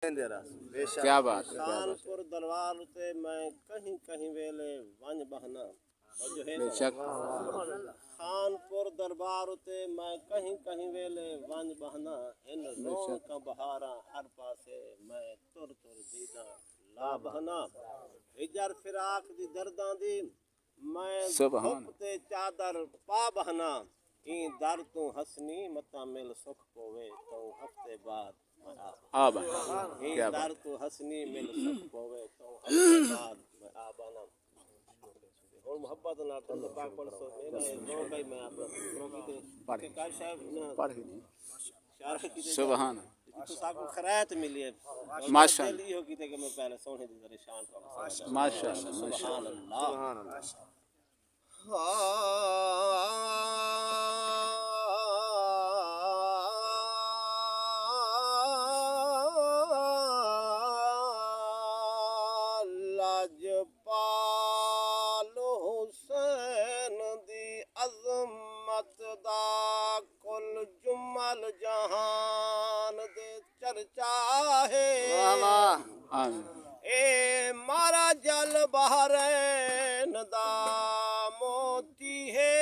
क्या बात है, कानपुर दरबार ते मैं कहीं कहीं वेले वंज बहना बेशक कानपुर दरबार ते मैं कहीं कहीं वेले वंज बहना इन रोन का बहारा हर पासे मैं तुर तुर दीदा ला बहना हिजर फिराक दी दर्दां दी मैं धुप ते चादर पा बहना ई दर तू हसनी मता मिल सुख पोवे तो हफ्ते बाद अब ये क्या दर बात तू हसनी मिल सुख पोवे तो हफ्ते बाद मैं आबाना और मोहब्बत ना तो पाक पर सो मेरे नो भाई मैं आप के का साहब ना पढ़ ही नहीं शार की सुभान तो साको खैरात मिली है माशाअल्लाह दिल होगी थे कि मैं पहले सोने दी तेरे शान को माशाअल्लाह सुभान अल्लाह सुभान अल्लाह लाजपाल हुसैन दी अज़मत दा कुल जुमल जहान दे चर्चा है ए मारा जल बहरैन दा मोती है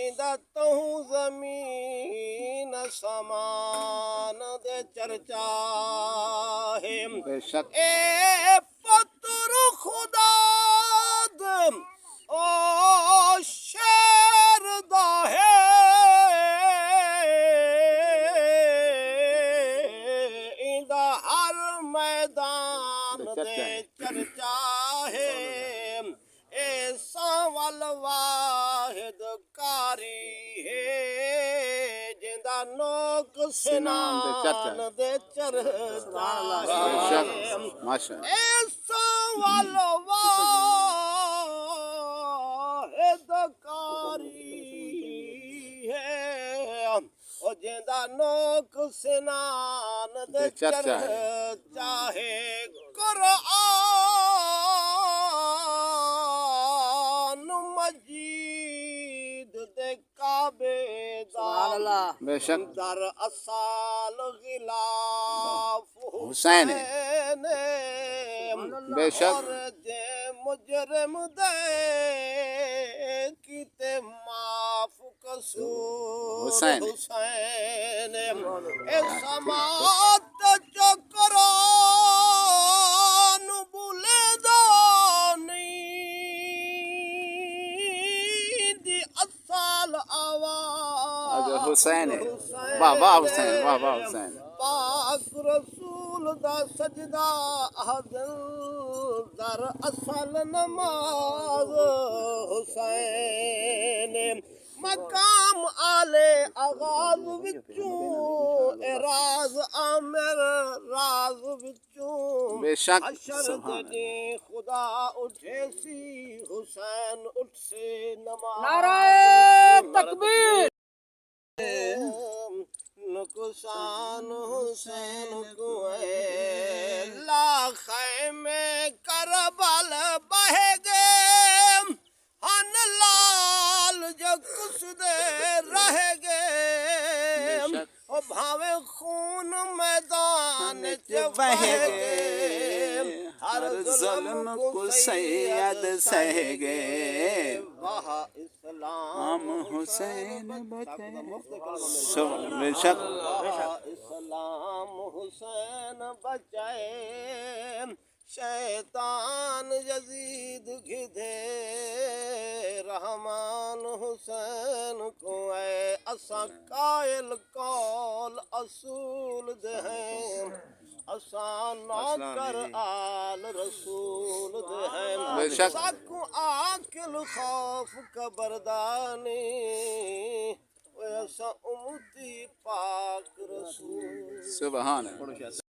इंदा तहु जमीन समान दे चर्चा है बेशक ए पुत्र खुदा दम ओ शेर दा है इंदा हर मैदान दे चर्चा है ए सावल वाहिद कारी है जिंदा नोक सिनान दे चर्चा बेशक माशाअल्लाह ए सावल वाहिद कारी है ओ जिंदा नोक सिनान दे चर्चा है कुरान मजीद दे काबे दा बेशक दर असाल गिलाफ हुसैन बेशक और जे मुजरिम दे कीते माफ कसूर हुसैन हुसैन ए समात चकरान बुले दानी दी असल आवाज हुसैन है वाह वाह हुसैन वाह वाह हुसैन पाक रसूल दा सजदा हज़र दर असल नमाज हुसैन मकाम आले आगाज विचों राज आमिर राज विचों बेशक अशर दे खुदा उठे सी हुसैन उठ से नमाज नाराए तकबीर नुकसान हुसैन को लाखे में करबल बह गए हन लाल जो कुछ दे रह गए ओ भावे खून मैदान च बह गए हर जुल्म को सैयद सह गए वाह इस्लाम हुसैन बचे बेशक इस्लाम हुसैन बचाए शैतान यजीद घिधे रहमान हुसैन को असा कायल कौल असूल दे असा नौकर आल रसूल दे साकु आकिल खौफ कबरदानी असा उम्मती पाक रसूल सुभान अल्लाह।